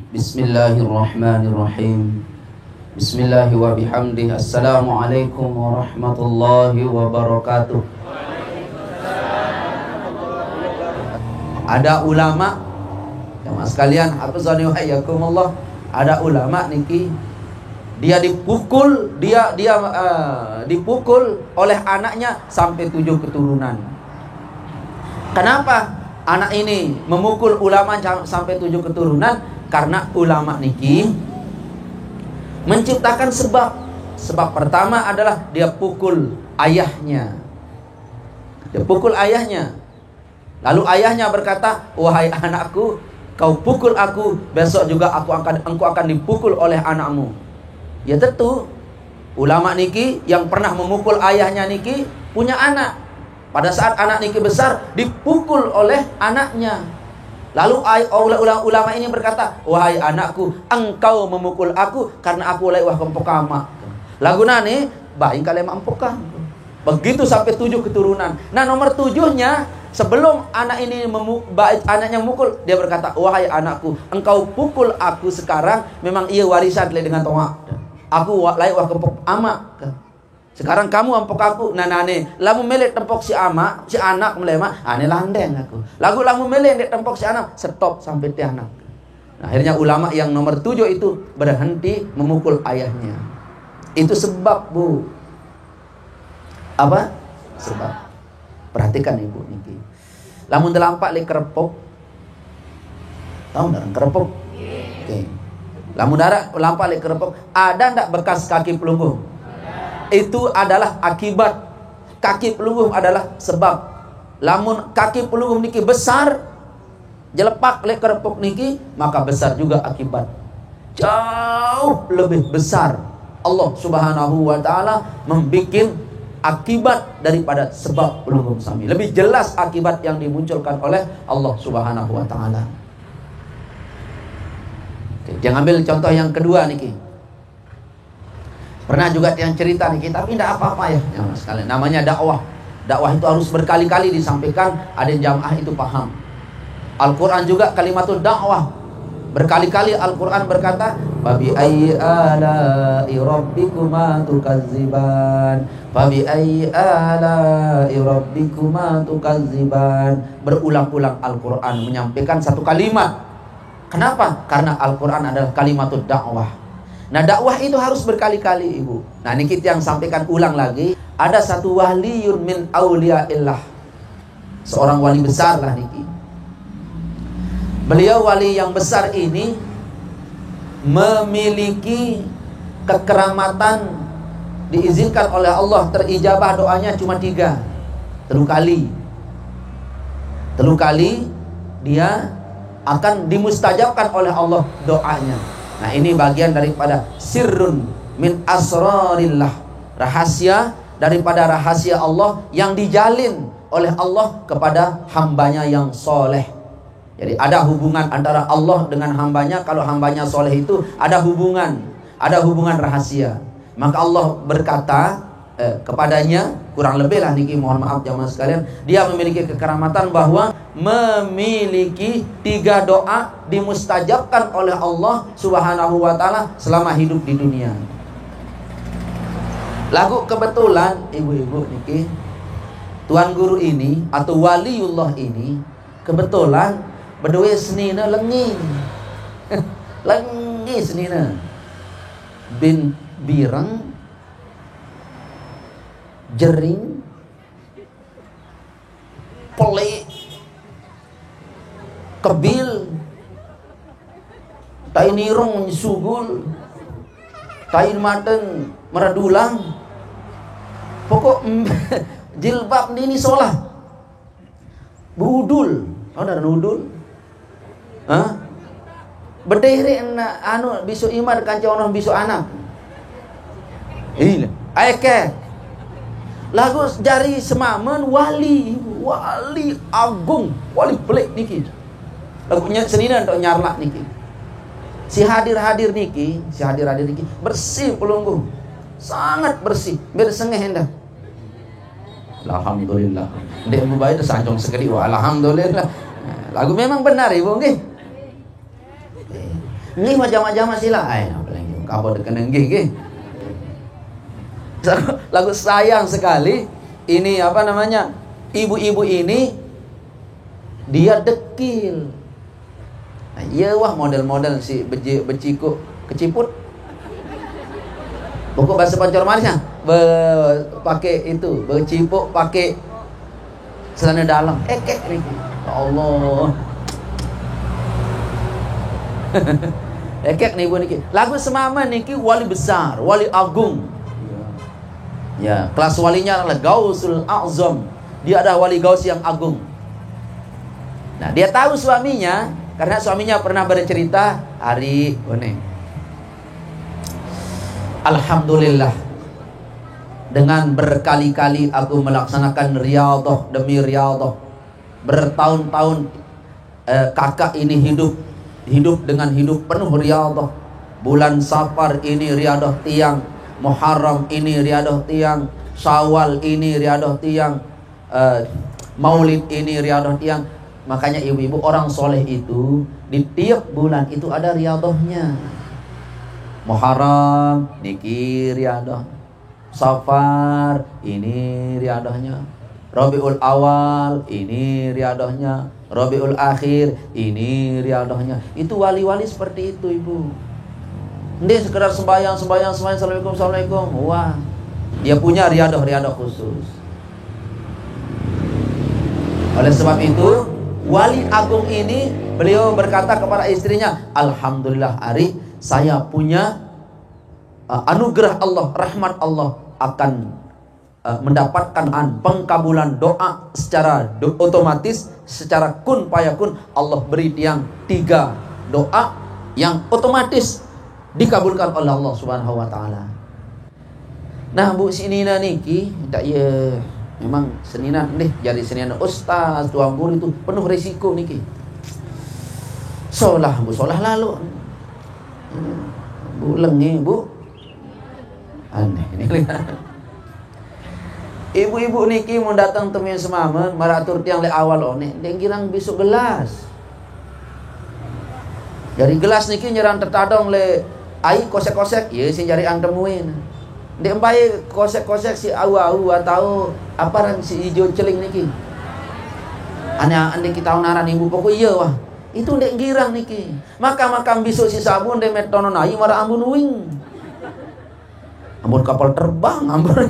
Bismillahirrahmanirrahim. Bismillahi wa bihamdih. Assalamualaikum warahmatullahi wabarakatuh. Ada ulama, jamaah sekalian, hafizani wa iyyakumullah, ada ulama niki dia dipukul, dipukul oleh anaknya sampai 7 keturunan. Kenapa anak ini memukul ulama sampai 7 keturunan? Karena ulama niki menciptakan sebab. Sebab pertama adalah dia pukul ayahnya. Dia pukul ayahnya. Lalu ayahnya berkata, "Wahai anakku, kau pukul aku, besok juga engkau akan dipukul oleh anakmu." Ya tentu, ulama niki yang pernah memukul ayahnya niki punya anak. Pada saat anak niki besar, dipukul oleh anaknya. Lalu ulama ini berkata, "Wahai anakku, engkau memukul aku karena aku oleh wah kempokama." Laguna nih, baik kalian mampukah. Begitu sampai 7 keturunan. Nah, nomor 7-nya, sebelum anak ini anaknya memukul, dia berkata, "Wahai anakku, engkau pukul aku sekarang, memang ia warisan dengan toa. Aku layak wah kempok ama. Sekarang kamu ampok aku, nanane. Lamu melek tempok si ama, si anak melema, ane landeng aku. Lamu melek dek tempok si anak, stop sampai ti anak." Nah, akhirnya ulama yang nomor 7 itu berhenti memukul ayahnya. Itu sebab, Bu. Apa? Sebab. Perhatikan Ibu niki. Lamun delampak le kerepok. Tahu enggak kerepok? Oke. Lamun lampak le kerepok, ada enggak bekas kaki pelunggung? Itu adalah akibat. Kaki pelunggung adalah sebab. Lamun kaki pelunggung niki besar, jelepak le kerepok niki, maka besar juga akibat. Jauh lebih besar Allah Subhanahu wa taala membikin akibat daripada sebab pelunggung sami. Lebih jelas akibat yang dimunculkan oleh Allah Subhanahu wa taala. Oke, jangan ambil contoh yang kedua niki. Pernah juga yang cerita nih, tapi tidak apa-apa ya, sekalian. Namanya dakwah. Dakwah itu harus berkali-kali disampaikan, ada jamaah itu paham. Al-Quran juga kalimatul dakwah. Berkali-kali Al-Quran berkata, "Fabi ayyi ala'i rabbikuma tukadziban. Fabi ayyi ala'i rabbikuma tukadziban." Berulang-ulang Al-Quran menyampaikan satu kalimat. Kenapa? Karena Al-Quran adalah kalimatul dakwah. Nah, dakwah itu harus berkali-kali, Ibu. Nah, ini kita yang sampaikan ulang lagi. Ada satu waliyun min auliyaillah. Seorang wali besar lah niki. Beliau wali yang besar ini memiliki kekeramatan, diizinkan oleh Allah, terijabah doanya cuma 3. 3 kali. 3 kali dia akan dimustajabkan oleh Allah doanya. Nah, ini bagian daripada sirrun min asrarillah, rahasia daripada rahasia Allah yang dijalin oleh Allah kepada hambanya yang soleh. Jadi ada hubungan antara Allah dengan hambanya. Kalau hambanya soleh itu ada hubungan rahasia. Maka Allah berkata kepadanya, kurang lebih lah niki, mohon maaf jamaah sekalian, dia memiliki kekeramatan bahwa memiliki 3 doa dimustajabkan oleh Allah Subhanahu wa taala selama hidup di dunia. Lagu kebetulan ibu-ibu niki, tuan guru ini atau waliullah ini kebetulan berdua senina lengi. Lengi senina. Bin bireng jering pelik kebil tain irung sugul tain maten meradulang pokok jilbab ini solah budul. Tahu dah nudul? Hah? Berdiri anu bisu imar kancono bisu anak. Iya, aeke lagu jari semamen wali agung, wali pelik niki. Lagunya senina untuk nyarlak niki. Si hadir niki bersih pelunggung. Sangat bersih, bersengeh hendak. Alhamdulillah. Dek mubai itu sancong sekali. Alhamdulillah. Lagu memang benar ibu nggih. Nggih mah jama-jama sila. Ai apalagi kabar dekeneng nggih. Lagu sayang sekali ini apa namanya? Ibu-ibu ini dia dekil. Nah, iya wah model-model si beciko keciput. Pokok bahasa Pancor Manisnya pakai itu, becipuk pakai celana dalam. Ekek nih. Ya Allah. Ekek nih bu niki. Lagu semama niki wali besar, wali agung. Ya, kelas walinya adalah Gausul A'zam. Dia adalah wali gaus yang agung. Nah, dia tahu suaminya karena suaminya pernah bercerita, Ari, alhamdulillah, dengan berkali-kali aku melaksanakan riyadhah demi riyadhah. Bertahun-tahun kakak ini hidup dengan hidup penuh riyadhah. Bulan Safar ini riyadhah tiang, Muharram ini riyadhah tiang, Syawal ini riyadhah tiang, Maulid ini riyadhah tiang. Makanya ibu-ibu orang soleh itu di tiap bulan itu ada riyadhahnya. Muharram niki riyadhah, Safar ini riyadhahnya, Rabiul Awal ini riyadhahnya, Rabiul Akhir ini riyadhahnya. Itu wali-wali seperti itu ibu. Ini sekedar sembahyang assalamualaikum. Wah, dia punya riyadhah khusus. Oleh sebab itu wali agung ini beliau berkata kepada istrinya, alhamdulillah Ari, saya punya anugerah Allah, rahmat Allah akan mendapatkan pengkabulan doa secara otomatis, secara kun payakun. Allah beri tiang 3 doa yang otomatis dikabulkan oleh Allah Subhanahu wa taala. Nah, Bu Sinina niki tak ya memang senina deh jadi senina ustaz, tuang guru itu penuh risiko niki. Solah Bu, solah lalu. Bu lengi, Bu. Aneh ini. Ibu-ibu niki mau datang temen semamen maratur tiang le awal one, dia girang besok gelas. Dari gelas niki nyerang tertadong le ai kosek-kosek, ya sing jari ang temuin. Dek empai kosek-kosek si au-au atau apa ran si hijau celing niki. Ane kita naran ibu pokok iya wah. Itu dek girang niki. Maka besok si sabun dek metonon ai mara ambun wing. Ambun kapal terbang, ambun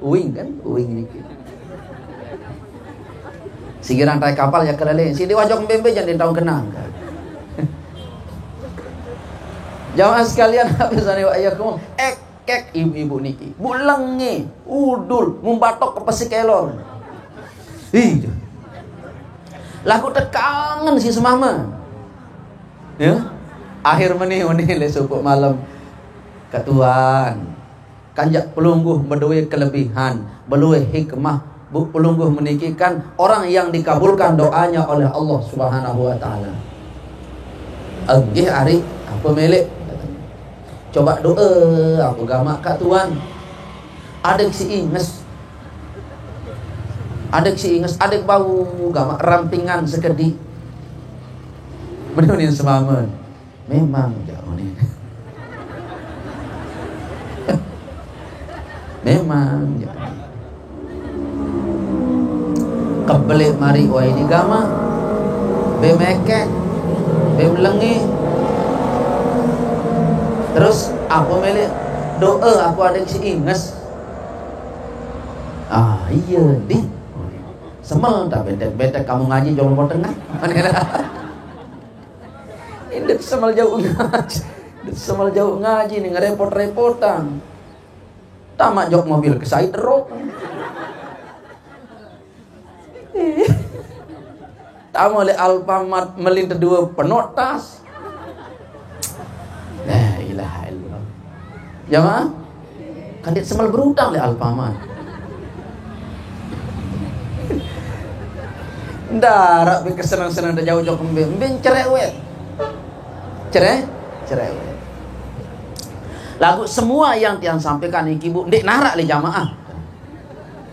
wing kan, wing niki. Si girang tai kapal ya kelele. Si diwajok mbembe jangan tahun kenang kan. Jamaah sekalian habisane wa ayakum ekek ibu-ibu niki. Bu lengi, udul, mumbatok ke pesikelor. Ih. Laku tekangen si semama. Ya. Akhir meni le supuk malam ketuan. Kanjak pelungguh berduwe kelebihan, berduwe hikmah. Bu pelungguh menikikan orang yang dikabulkan doanya oleh Allah Subhanahu wa taala. Agih ari apa milik? Coba doa aku gamak kak Tuhan. Adek si inges, adek bau gamak rampingan sekedi. Bener semamen. Memang jauh nih. Memang jauh. Kebelik mari wah ini gamak. Bemekek, bemlengi. Terus aku milih doa aku ada si inges. Iya di semel tak betek kamu ngaji jolong mau tengah. Ini semel jauh ngaji nih ngerepot-repotan. Tamak jok mobil ke saya teruk. Tamu oleh Alfamart melintas 2 penotas. La ilaha illallah. Jamaah, kan dia semal berutang le Alfamart. Ndarak be kesenang-senang dah jauh-jauh kembing cerewet. Cerewet. Lagu semua yang tiang sampaikan iki Bu, ndek narak le jamaah.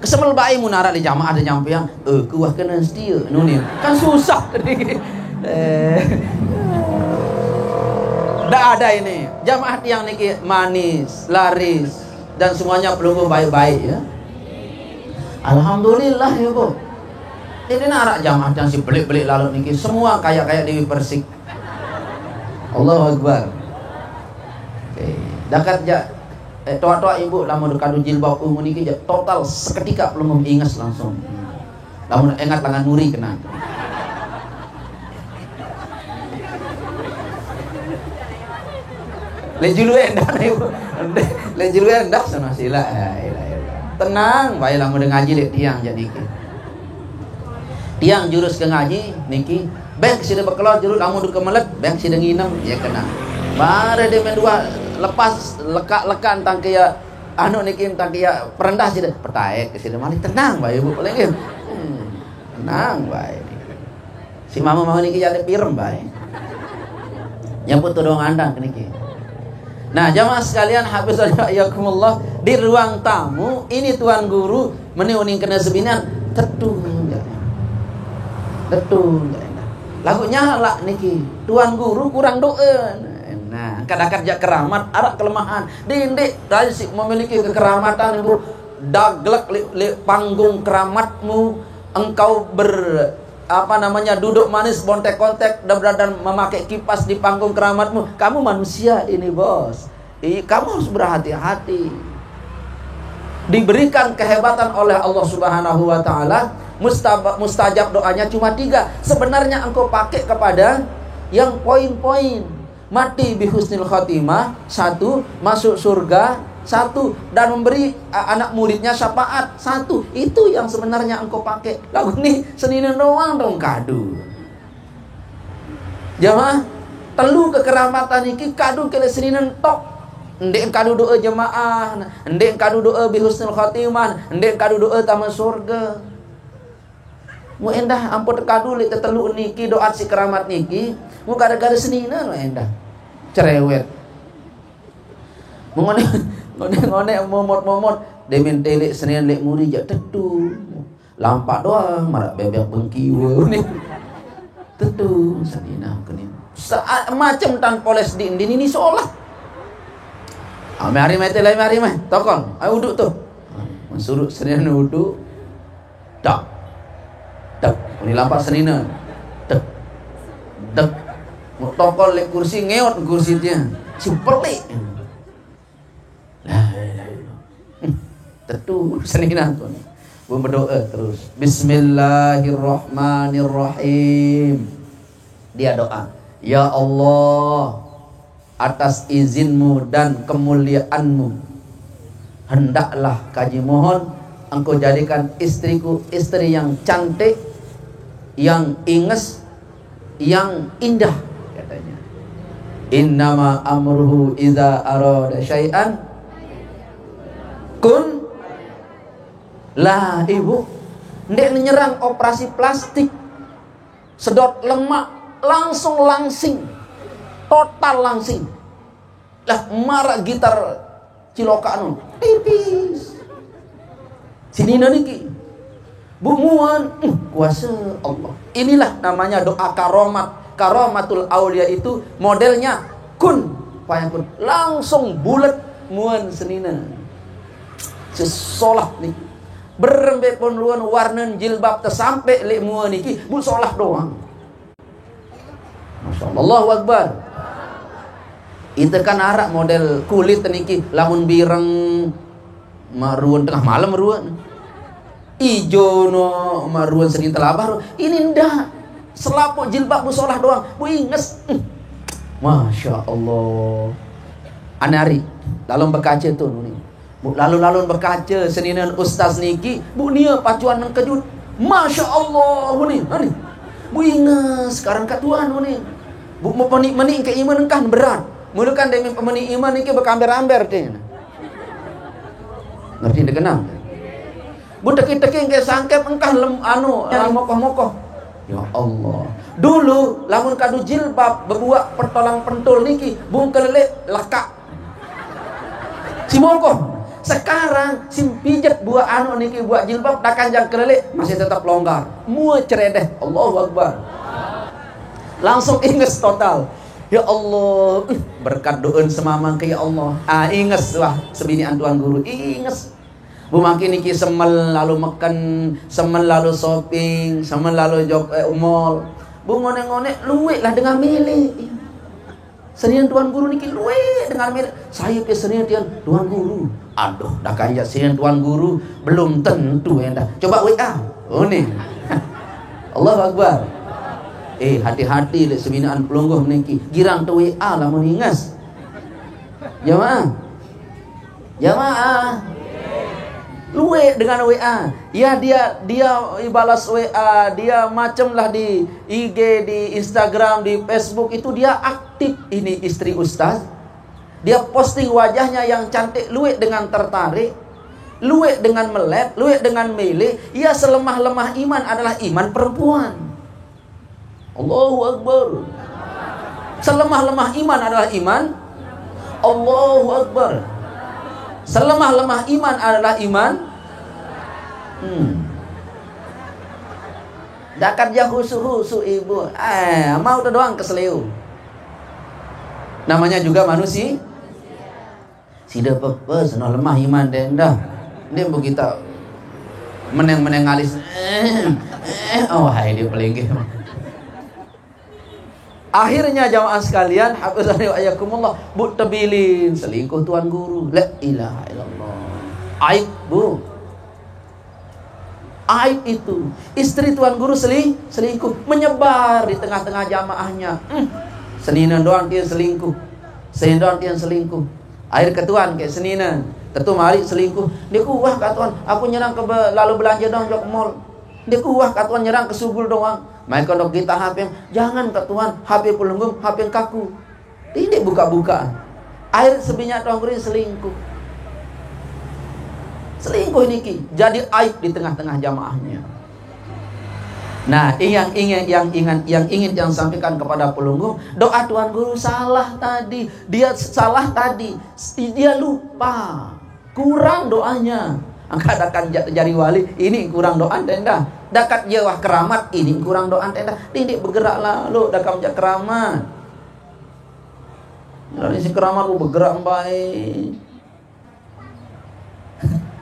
Kesemel bae mu narak le jamaah ada nyampean, kuah kena setia nunin. Kan susah. Nggak ada ini. Jamaah yang niki manis, laris, dan semuanya pelunggu baik-baik ya. Alhamdulillah ya Bu. Ini narak jamaah yang si belik-belik lalu niki semua kayak Dewi Persik. Allahu Akbar. Oke. Dakat ja tua-tua ibu lamun kadu jilbab niki total seketika belum ingat langsung. Lamun ingat langan nuri kena. Lejulu endah ibu. Lejulu endah sana sila. Tenang, bae lamun ngaji dek tiang jadi ki. Tiang jurus ke ngaji niki, beng sida bekelor jurus lamun ke melet, beng sida nginem ya kena. Bare de mendua lepas leka-lekan tang kieu anu niki tang kieu perendah sida pertaek sida malih tenang bae ibu paling. Tenang bae. Si mama niki jadi pirem bae. Nyambut tudong andang niki. Nah, jamaah sekalian hafizallahu iyyakumullah, di ruang tamu ini tuan guru meniuning kena sebinan tetung. Tetung. Lagunya lah niki, tuan guru kurang doa. Nah, kadang-kadang jak keramat, ada kelemahan. Dindik dari memiliki kekeramatan ibu, daglek li panggung keramatmu, engkau duduk manis bontek-kontek dan memakai kipas di panggung keramatmu. Kamu manusia ini bos. Kamu harus berhati-hati. Diberikan kehebatan oleh Allah Subhanahu wa taala, mustajab doanya cuma 3. Sebenarnya engkau pakai kepada yang poin-poin. Mati bihusnil khotimah 1, masuk surga 1, dan memberi anak muridnya syafaat 1. Itu yang sebenarnya engkau pakai. Lagu nih seninen doang dong kadu. Jamaah telu kekeramatan iki kadu kele seninen tok. Ndek kadu doa jemaah, ndek kadu doa bihusnul khotimah, ndek kadu doa taman surga. Mu endah ampun kadu li tetelu niki doa si keramat niki, mu gara-gara senina mu endah. Cerewet. Mengone momot demen telik senin lek muri jak tetu. Lampak doang marak bebek bengkiwe ni. Tetu senina kene. Macam tan poles di ini seolah. Mari tokon, ayo uduk tu. Suruh senina uduk. Tak. Ini lampak senina. Tak. Mau tokon lek kursi ngeot kursi dia. Si pelik. Tentu senina tu. Berdoa terus. Bismillahirrahmanirrahim. Dia doa. Ya Allah, atas izinmu dan kemuliaanmu, hendaklah kaji mohon engkau jadikan istriku istri yang cantik, yang inges, yang indah, katanya. Innama amruhu idza arada syai'an kun. Lah ibu, ndek nyerang operasi plastik, sedot lemak, langsing, total langsing. Lah marak gitar cilokaan tipis. Sini niki bumuan kuasa Allah. Inilah namanya doa karomat. Karomatul aulia itu modelnya kun fayakun, langsung bulat muan senina. Sesolah nih berembe pun luan warnen jilbab tersampai lek muan niki bu solah doang. Masya Allah, Allahu Akbar. Itu kan arak model kulit niki lamun bireng maruan tengah malam maruan. Ijo no maruan senin telabah. Ini ndak. Selaput jilbab musolah doang. Bu inges. Masya Allah. Anari lalu berkaca tu ni. Bu lalu berkaca seninan ustaz niki. Bu nia pacuan nang kejut. Masya Allah ni. Bu inges sekarang katuan ni. Bu mau menik ke iman kan berat. Mula kan demi pemeni iman niki berkamber-amber teh. Ngerti dia kenal. Bu teki-teki ke sangkep engkah mokoh-mokoh. Ya Allah. Dulu lamun kadu jilbab berbuat pertolang pentul niki bung kelelek lekak. Si mokoh. Sekarang sim pijat buat niki buat jilbab dah kanjang kelelek masih tetap longgar. Mua ceredeh. Allahu Akbar. Langsung inges total. Ya Allah, berkat doa semamang ke ya Allah. Inges wah sebinian tuan guru, inges. Bu makin niki semel lalu makan, semel lalu shopping, semel lalu mall. Bu ngonek-ngonek luwek lah dengan milik. Senian tuan guru niki luwek dengan milik. Saya ke senian tuan guru. Aduh, dah kaya senian tuan guru belum tentu dah. Coba WA. Oh nih. Allahu Akbar. Hati-hati lek sebinaan pelungguh meniki. Girang tu WA lah meningas. Jamaah. Luwe dengan WA. Ya dia balas WA, dia macam lah di IG, di Instagram, di Facebook itu dia aktif. Ini istri ustaz. Dia posting wajahnya yang cantik, luwe dengan tertarik, luwe dengan melek, luwe dengan milih. Ya selemah-lemah iman adalah iman perempuan. Allahu Akbar. Selemah-lemah iman adalah iman. Allahu Akbar. Selemah-lemah iman adalah iman. Dakat jah husu ibu. Mau doang keseleu. Namanya juga manusia. Sida pepe senang lemah iman dah. Dia begitu meneng-meneng alis. Oh hai dia pelengge. Akhirnya jamaah sekalian, hafizani wa iyyakumullah, bu tabilin selingkuh tuan guru. La ilaha illallah. Aib, Bu. Aib itu. Istri tuan guru selingkuh, menyebar di tengah-tengah jamaahnya. Seninan doang dia selingkuh. Senin doang dia selingkuh. Akhir ketuan kayak seninan. Tentu mari selingkuh. Dia kuah katuan, aku nyerang ke lalu belanja dong jok mall. Dia kuah katuan nyerang ke subul doang. Main kondok kita HP, jangan ketuan HP pelunggung, HP kaku. Ini buka-bukaan. Air sebinya tuan guru selingkuh. Selingkuh ini jadi aib di tengah-tengah jamaahnya. Nah, yang ingin yang sampaikan kepada pelunggung, doa tuan guru salah tadi. Dia salah tadi. Dia lupa. Kurang doanya. Angkat akan jadi wali, ini kurang doa tenda. Dakat jawah keramat, ini kurang doa tenda. Didik bergeraklah lu dakam jak keramat. Lalu si keramat lu bergerak baik.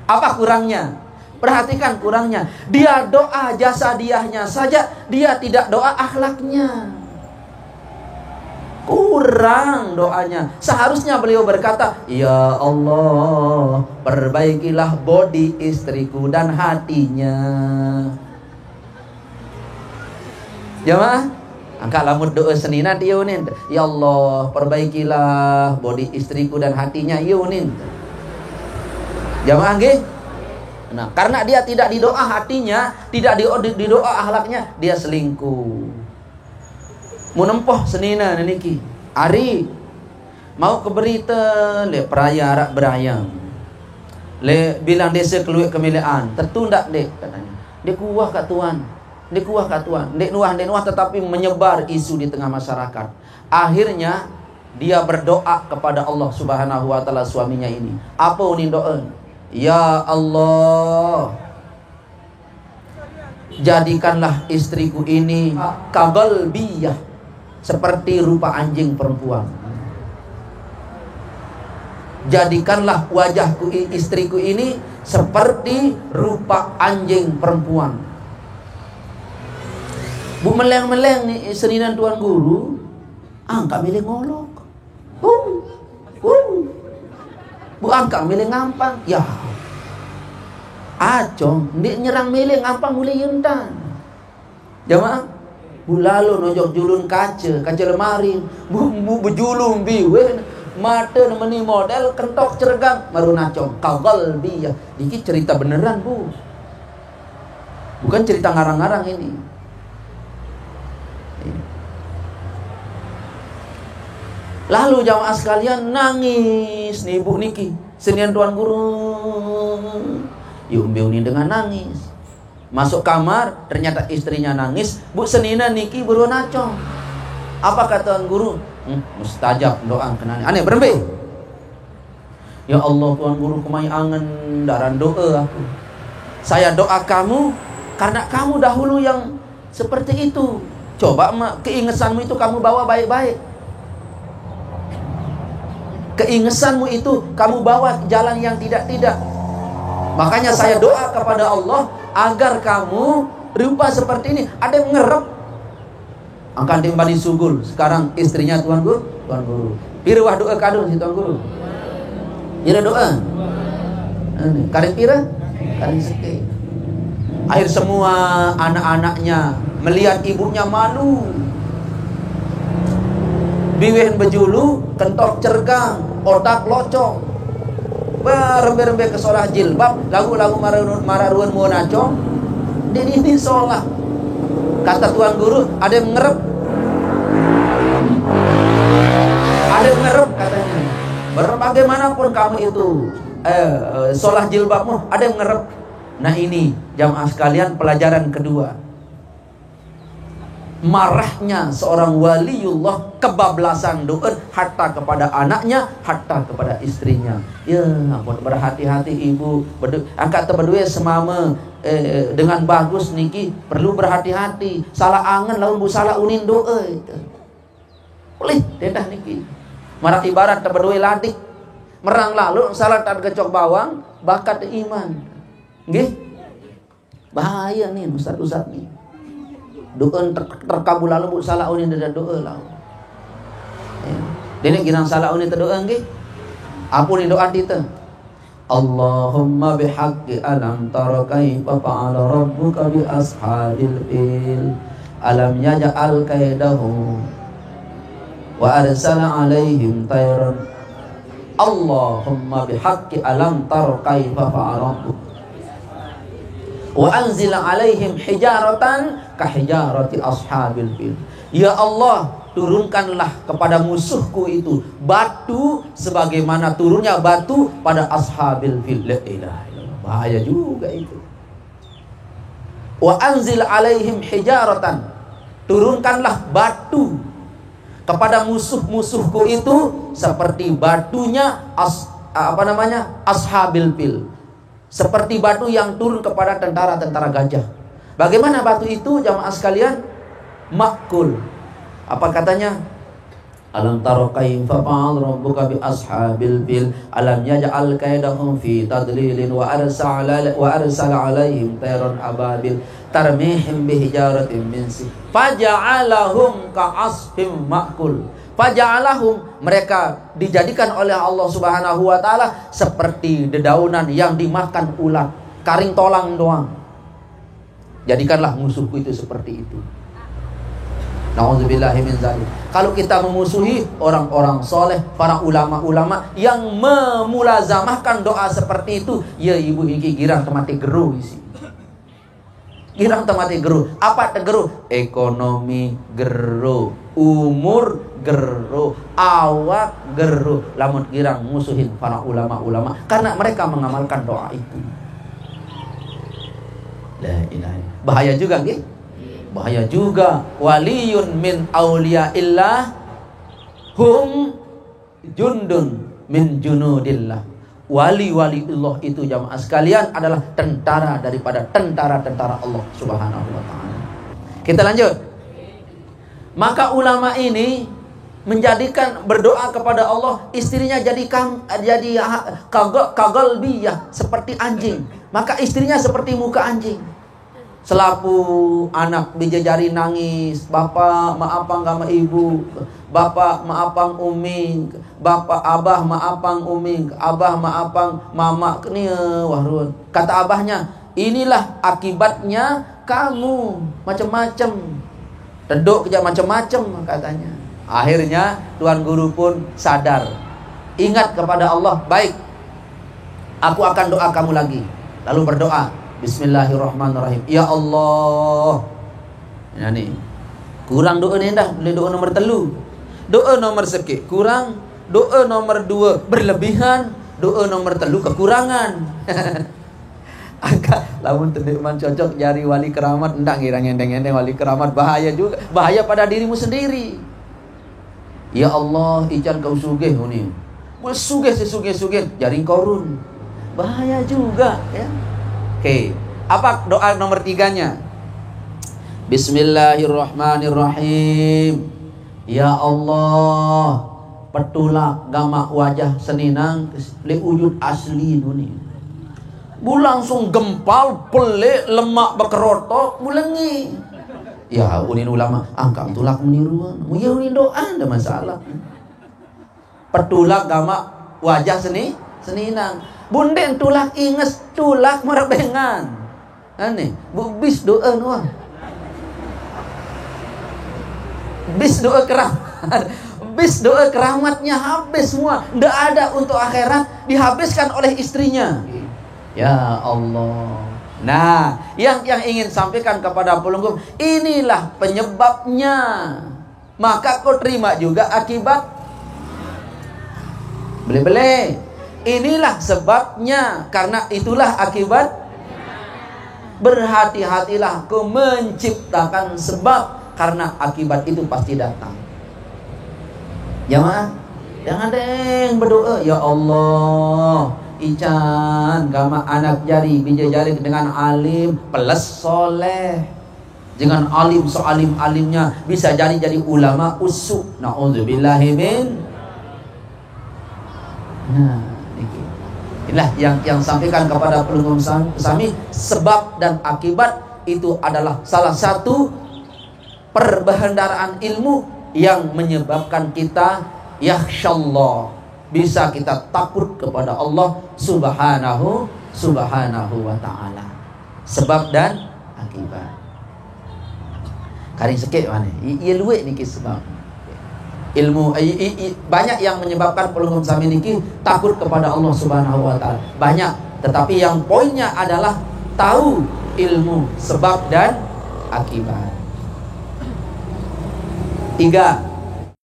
Apa kurangnya? Perhatikan kurangnya. Dia doa jasa diahnya saja, dia tidak doa akhlaknya. Kurang doanya. Seharusnya beliau berkata, ya Allah, perbaikilah body istriku dan hatinya. Jamaah, angkat lamut doa seninan yunin. Ya Allah, perbaikilah body istriku dan hatinya yunin. Jamaah nggih? Nah, karena dia tidak didoa hatinya, tidak didoa akhlaknya, dia selingkuh. Menempoh senina niki. Ari mau ke berita le peraya rak berayang. Le bilang desa keluar kemilaan, tertunda dek katanya. Dia kuah kat tuan. Dia kuah kat tuan. Dek nuah tetapi menyebar isu di tengah masyarakat. Akhirnya dia berdoa kepada Allah Subhanahu wa taala suaminya ini. Apa unin doa? Ya Allah, jadikanlah istriku ini kagalbiyah, seperti rupa anjing perempuan. Jadikanlah wajahku istriku ini seperti rupa anjing perempuan. Bu meleng-meleng nih seninan tuan guru, angkat milih ngolok. Bu angkat milih ngampang. Ya acong, dia nyerang milih ngampang mulai yentan. Jamaah, bu lalu nojok julun kaca lemari, bu bejulung biwe, mata nemeni model kentok cergang, baru nacong kagal dia. Ini cerita beneran bu, bukan cerita ngarang-ngarang ini. Lalu jamaah sekalian nangis nih ibu niki, senian tuan guru. Yumbiu ini dengan nangis. Masuk kamar, ternyata istrinya nangis. Bu senina niki buru nacong. Apa kata tuan guru? Mustajab doa kenani. Aneh berembe. Ya Allah tuan guru kumai angen daran doa aku. Saya doa kamu karena kamu dahulu yang seperti itu. Coba keingetanmu itu kamu bawa baik-baik. Keingesanmu itu kamu bawa jalan yang tidak-tidak. Makanya saya doa kepada Allah agar kamu rupa seperti ini. Ada yang ngerep angkat timbali sugul. Sekarang istrinya Tuan Guru. Pira wah doa kadung si Tuan Guru. Pira doa. Kadang pira, kadang seke. Akhir semua anak-anaknya melihat ibunya malu. Biwehen bejulu, kentok cergang, otak locong. Berembe-rembe ke solah jilbab, lagu-lagu mararuan mau nacong. Ini solah. Kata Tuan Guru, ada yang ngerep. Ada yang ngerep katanya. Bagaimanapun kamu itu solah jilbabmu, ada yang ngerep. Nah ini jamaah sekalian pelajaran kedua. Marahnya seorang waliullah, kebablasan doa harta kepada anaknya, harta kepada istrinya. Ya ampun, berhati-hati ibu. Angkat berdua semama dengan bagus niki perlu berhati-hati. Salah angen lalu bu salah unin doa itu. Boleh dedah niki. Marah ibarat berdua ladik. Merang lalu salah tak kecok bawang bakat iman. Nggih. Bahaya nih ustaz-ustaz nih. Doa terkabul lalu bu salah unin dedah doa lalu. Dene girang salah unin doa nggih. Ampuni doa kita. Allahumma bihaqqi alam tara kaifa fa'ala rabbuka bi ashabil fil alam yaj'al kaidahum wa arsala alaihim tayran. Allahumma bihaqqi alam tara kaifa fa'ala rabbuka wa anzil alaihim hijaratan ka hijarati ashabil fil. Ya Allah, turunkanlah kepada musuhku itu batu sebagaimana turunnya batu pada ashabil fil. La ilaha illallah. Bahaya juga itu. Wa anzil alaihim hijaratan, turunkanlah batu kepada musuh-musuhku itu seperti batunya ashabil fil. Seperti batu yang turun kepada tentara-tentara gajah. Bagaimana batu itu jamaah sekalian? Makul. Apa katanya? Alam tara kaifa fa'ala rabbuka bi ashabil fil alam yaj'al kaidahum fi tadlilin wa arsala alaihim tayran ababil tarmihim bi hijaratin min sijil faja'alahum ka'asfim ma'kul. Faja'alahum, mereka dijadikan oleh Allah Subhanahu wa taala seperti dedaunan yang dimakan ulat, karing tolang doang. Jadikanlah musuhku itu seperti itu. Nauzubillahi min dzalik. Kalau kita memusuhi orang-orang soleh, para ulama-ulama yang memulazamahkan doa seperti itu, ya ibu iki girang temati geru isi. Girang temati geru. Apa tegeru? Ekonomi geru, umur geru, awak geru. Lamun girang musuhin para ulama-ulama karena mereka mengamalkan doa itu. La ilaha illallah. Bahaya juga nggih? Bahaya juga. Waliyun min auliyaillah hum jundun min junudillah. Wali-waliullah itu jamaah sekalian adalah tentara daripada tentara-tentara Allah Subhanahu wa taala. Kita lanjut. Maka ulama ini menjadikan berdoa kepada Allah, istrinya jadi kagalbiyah seperti anjing. Maka istrinya seperti muka anjing. Selaku anak bijajari nangis, bapak maafang sama ibu, bapak maafang umi, bapak abah maafang umi, abah maafang mama. Wahrun. Kata abahnya, inilah akibatnya kamu macam-macam, teduk kerja macam-macam katanya. Akhirnya Tuan Guru pun sadar, ingat kepada Allah. Baik, aku akan doa kamu lagi. Lalu berdoa, Bismillahirrahmanirrahim. Ya Allah. Ya nih. Kurang doa nih dah. Boleh doa nomor 3. Doa nomor sikit kurang. Doa nomor 2 berlebihan. Doa nomor 3 kekurangan. Agak lamun teman cocok jari wali keramat, enggak ngira ngendeng-ngendeng wali keramat, bahaya juga. Bahaya pada dirimu sendiri. Ya Allah, ijan kau sugih ni. Mau sugih sesugih-sugih jaring korun. Bahaya juga ya. Oke, apa doa nomor 3-nya? Bismillahirrahmanirrahim. Ya Allah, petulak gamak wajah seninang le wujud asli dunia. Bu langsung gempal, pelik, lemak bekerotok, bulengi. Ya, unin ulama, angkat tulak meniruan. Ya unin doa, ada masalah. Petulak gamak wajah seninang. Bunden tulak inges, tulak merebengan. Aneh, bu bis doa nuah. Bis doa keramat. Bis doa keramatnya habis semua. Tidak ada untuk akhirat, dihabiskan oleh istrinya. Ya Allah. Nah, yang ingin sampaikan kepada pelunggup, inilah penyebabnya. Maka kau terima juga akibat. Beli-beli. Inilah sebabnya, karena itulah akibat. Berhati-hatilah kau menciptakan sebab, karena akibat itu pasti datang. Jamaah, jangan deng berdoa, ya Allah, ican gama anak jari bija jari dengan alim plus soleh. Dengan alim sealim-alimnya bisa jadi ulama usuk. Nauzubillahi min. Nah, inilah yang sampaikan kepada pelunggup sami, sebab dan akibat itu adalah salah satu perbendaharaan ilmu yang menyebabkan kita yakhsyallah, bisa kita takut kepada Allah subhanahu wa ta'ala. Sebab dan akibat. Kari sikit mana? Ia luwek niki sebab. Ilmu banyak yang menyebabkan pelunggup sami niki takut kepada Allah subhanahu wa ta'ala. Banyak, tetapi yang poinnya adalah tahu ilmu sebab dan akibat. 3.